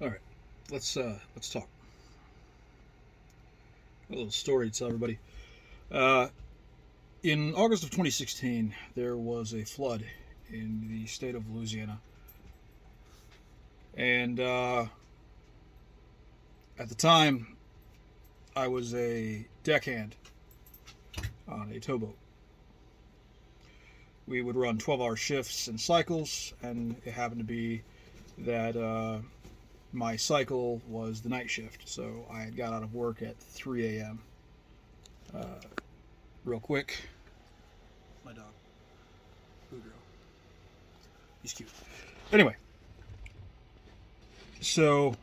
All right, let's talk. A little story to tell everybody. Uh, in August of 2016, there was a flood in the state of Louisiana, and at the time, I was a deckhand on a towboat. We would run 12-hour shifts and cycles, and it happened to be that my cycle was the night shift, so I had got out of work at 3 a.m. Uh, Real quick, my dog, Boudreaux. He's cute. Anyway, so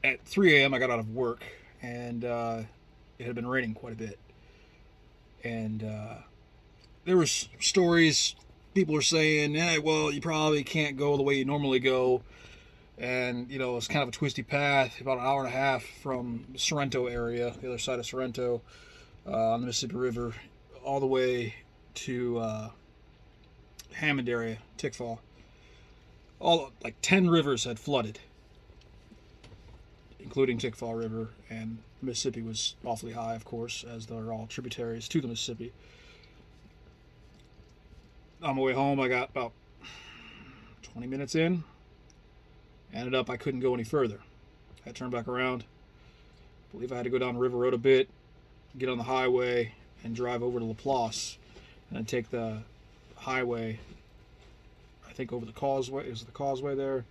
at 3 a.m. I got out of work, and it had been raining quite a bit. And there was stories. People were saying, "Hey, well, you probably can't go the way you normally go." And it's kind of a twisty path, about an hour and a half from Sorrento area, the other side of Sorrento, on the Mississippi River, all the way to Hammond area, Tickfaw. All like 10 rivers had flooded, including Tickfaw River, and the Mississippi was awfully high, of course, as they're all tributaries to the Mississippi. On my way home, I got about 20 minutes in. Ended up, I couldn't go any further. I turned back around. I believe I had to go down River Road a bit, get on the highway, and drive over to Laplace, and then take the highway. I think over the causeway. Is the causeway there?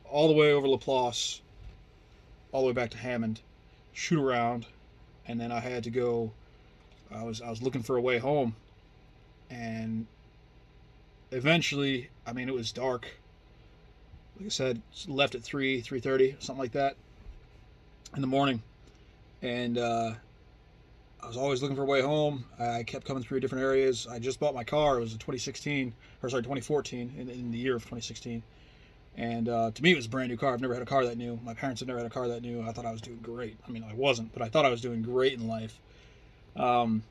All the way over Laplace, all the way back to Hammond, shoot around, and then I had to go. I was looking for a way home, and eventually, I mean, it was dark. Like I said, left at 3:30, something like that, in the morning, and I was always looking for a way home. I kept coming through different areas. I just bought my car. It was a 2016, or sorry, 2014, in the year of 2016. And to me, it was a brand new car. I've never had a car that new. My parents had never had a car that new. I thought I was doing great. I mean, I wasn't, but I thought I was doing great in life. Um,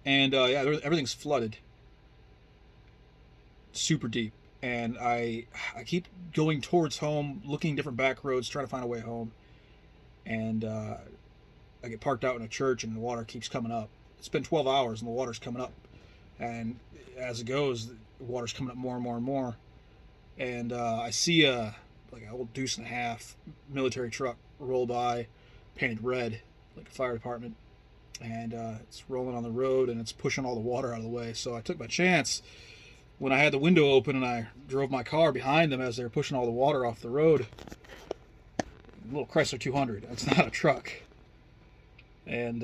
and yeah, everything's flooded, super deep. And I keep going towards home, looking different back roads, trying to find a way home. And I get parked out in a church, and the water keeps coming up. It's been 12 hours, and the water's coming up. And as it goes, the water's coming up more and more and more. And I see like an old deuce and a half military truck roll by, painted red, like a fire department, and it's rolling on the road and it's pushing all the water out of the way. So I took my chance when I had the window open and I drove my car behind them as they were pushing all the water off the road. A little Chrysler 200. That's not a truck. And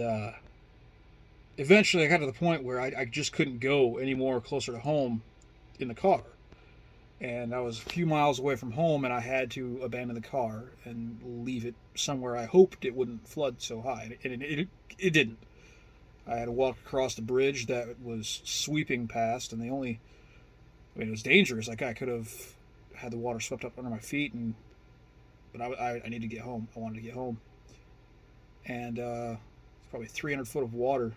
eventually I got to the point where I just couldn't go any more closer to home in the car. And I was a few miles away from home, and I had to abandon the car and leave it somewhere I hoped it wouldn't flood so high. And it didn't. I had to walk across the bridge that was sweeping past, and I mean, it was dangerous. Like, I could have had the water swept up under my feet, but I needed to get home. I wanted to get home. And it's probably 300 foot of water,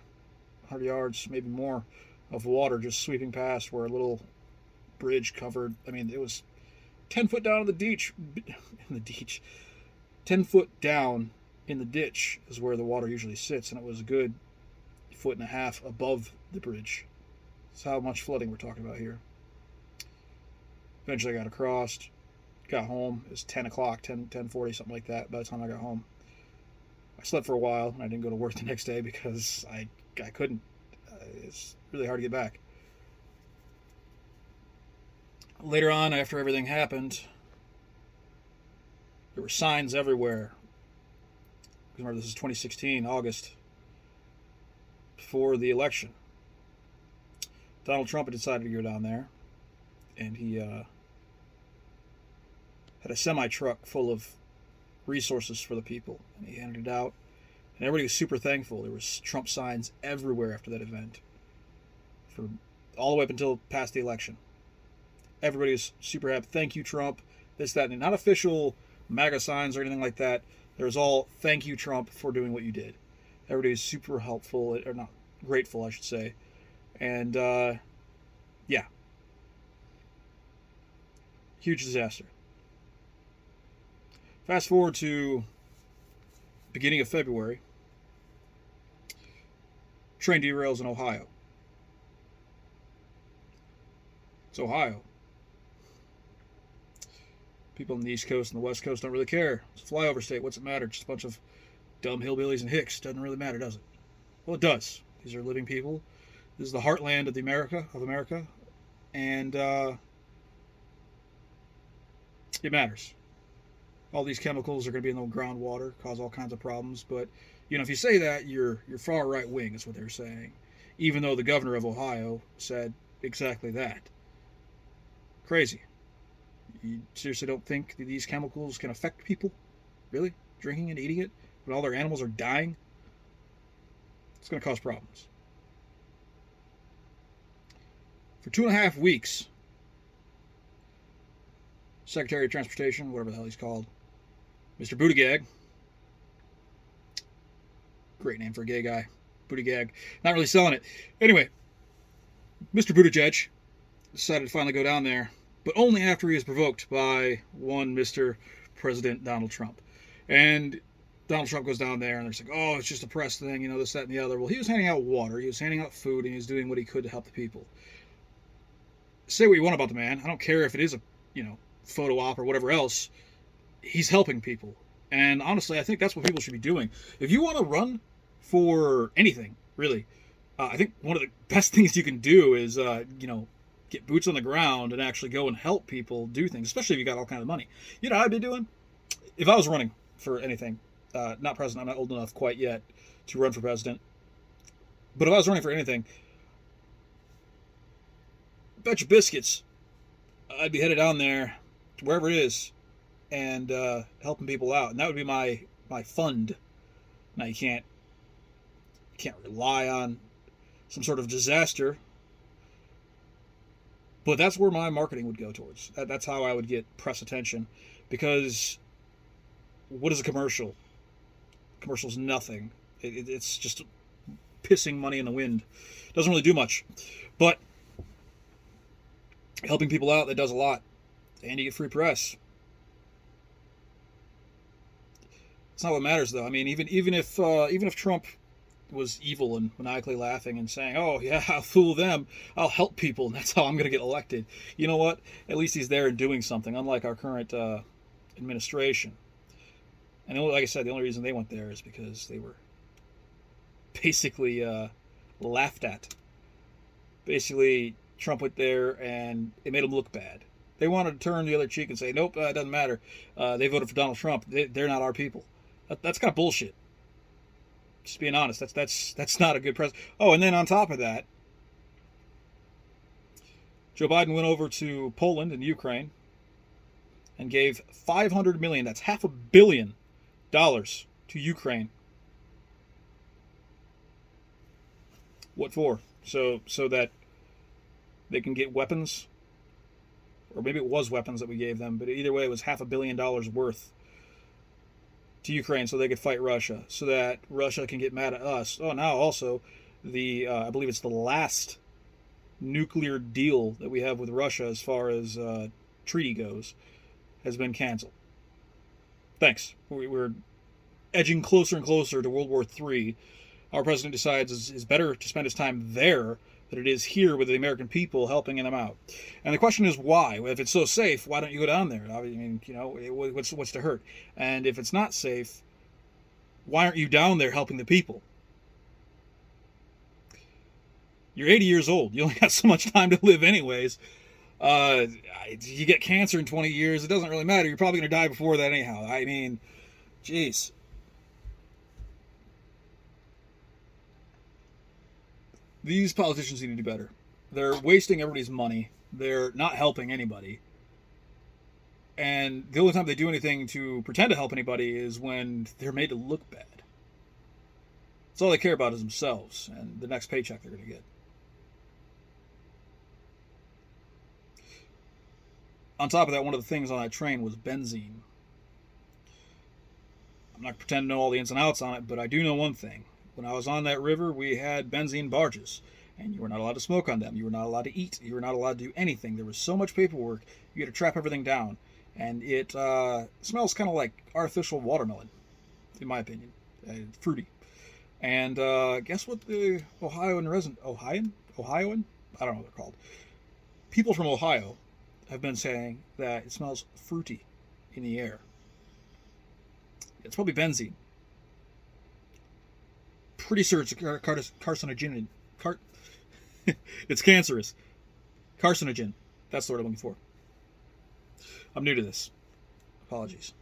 100 yards, maybe more, of water just sweeping past where a little bridge covered. I mean, it was 10 foot down in the ditch. In the ditch. 10 foot down in the ditch is where the water usually sits, and it was a good foot and a half above the bridge. That's how much flooding we're talking about here. Eventually I got across, got home. It was 10 o'clock, 10:40, something like that by the time I got home. I slept for a while, and I didn't go to work the next day because I couldn't. It's really hard to get back. Later on, after everything happened, there were signs everywhere. Remember, this is 2016, August, before the election. Donald Trump had decided to go down there, and he had a semi-truck full of resources for the people, and he handed it out, and everybody was super thankful. There was Trump signs everywhere after that event, for all the way up until past the election. Everybody was super happy. Thank you, Trump. This, that, and not official MAGA signs or anything like that. There was all thank you, Trump, for doing what you did. Everybody was super helpful, or not grateful, I should say. And yeah, Huge disaster. Fast forward to beginning of February. Train derails in Ohio. It's Ohio. People on the East Coast and the West Coast don't really care. It's a flyover state. What's it matter? Just a bunch of dumb hillbillies and hicks. Doesn't really matter, does it? Well, it does. These are living people. This is the heartland of America, and it matters. All these chemicals are going to be in the groundwater, cause all kinds of problems. But if you say that, you're far right wing, is what they're saying. Even though the governor of Ohio said exactly that. Crazy. You seriously don't think that these chemicals can affect people? Really? Drinking and eating it? When all their animals are dying? It's going to cause problems. For 2.5 weeks, Secretary of Transportation, whatever the hell he's called, Mr. Buttigieg, great name for a gay guy, Buttigieg, not really selling it. Anyway, Mr. Buttigieg decided to finally go down there, but only after he was provoked by one Mr. President Donald Trump. And Donald Trump goes down there, and they're like, oh, it's just a press thing, this, that, and the other. Well, he was handing out water, he was handing out food, and he was doing what he could to help the people. Say what you want about the man. I don't care if it is a, photo op or whatever else. He's helping people. And honestly, I think that's what people should be doing. If you want to run for anything, really, I think one of the best things you can do is, get boots on the ground and actually go and help people do things, especially if you got all kind of money. You know what I'd be doing? If I was running for anything, not president, I'm not old enough quite yet to run for president, but if I was running for anything, bet your biscuits, I'd be headed down there to wherever it is and helping people out, and that would be my fund. Now you can't rely on some sort of disaster, but that's where my marketing would go towards. That's how I would get press attention, because what is a commercial? Commercial's nothing. It's just pissing money in the wind. Doesn't really do much, but helping people out, that does a lot, and you get free press. It's not what matters, though. I mean, even if Trump was evil and maniacally laughing and saying, "Oh yeah, I'll fool them, I'll help people, and that's how I'm going to get elected." You know what? At least he's there and doing something, unlike our current administration. And like I said, the only reason they went there is because they were basically laughed at. Basically, Trump went there and it made him look bad. They wanted to turn the other cheek and say, nope, it doesn't matter. They voted for Donald Trump. They're not our people. That's kind of bullshit. Just being honest, that's not a good president. Oh, and then on top of that, Joe Biden went over to Poland and Ukraine and gave $500 million, that's $500 million, to Ukraine. What for? So that they can get weapons, or maybe it was weapons that we gave them, but either way, it was $500 million worth to Ukraine so they could fight Russia, so that Russia can get mad at us. Oh, now also, I believe it's the last nuclear deal that we have with Russia as far as treaty goes has been canceled. Thanks. We're edging closer and closer to World War III. Our president decides it's better to spend his time there than it is here with the American people helping them out. And the question is why? If it's so safe, why don't you go down there? I mean, what's to hurt? And if it's not safe, why aren't you down there helping the people? You're 80 years old. You only got so much time to live anyways. You get cancer in 20 years, it doesn't really matter. You're probably going to die before that anyhow. I mean, jeez. These politicians need to do better. They're wasting everybody's money. They're not helping anybody. And the only time they do anything to pretend to help anybody is when they're made to look bad. That's all they care about is themselves and the next paycheck they're going to get. On top of that, one of the things on that train was benzene. I'm not pretending to know all the ins and outs on it, but I do know one thing. When I was on that river, we had benzene barges. And you were not allowed to smoke on them. You were not allowed to eat. You were not allowed to do anything. There was so much paperwork. You had to trap everything down. And it smells kind of like artificial watermelon, in my opinion. Fruity. And guess what the Ohioan? I don't know what they're called. People from Ohio have been saying that it smells fruity in the air. It's probably benzene. Pretty sure it's carcinogen. It's cancerous. Carcinogen. That's the word I'm looking for. I'm new to this. Apologies.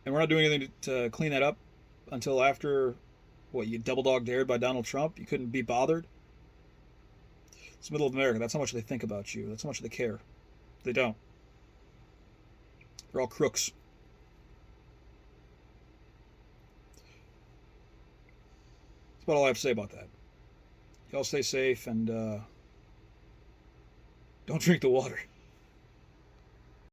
And we're not doing anything to clean that up until after, what, you double dog dared by Donald Trump? You couldn't be bothered? It's the middle of America. That's how much they think about you. That's how much they care. They don't. They're all crooks. That's about all I have to say about that. Y'all stay safe and don't drink the water.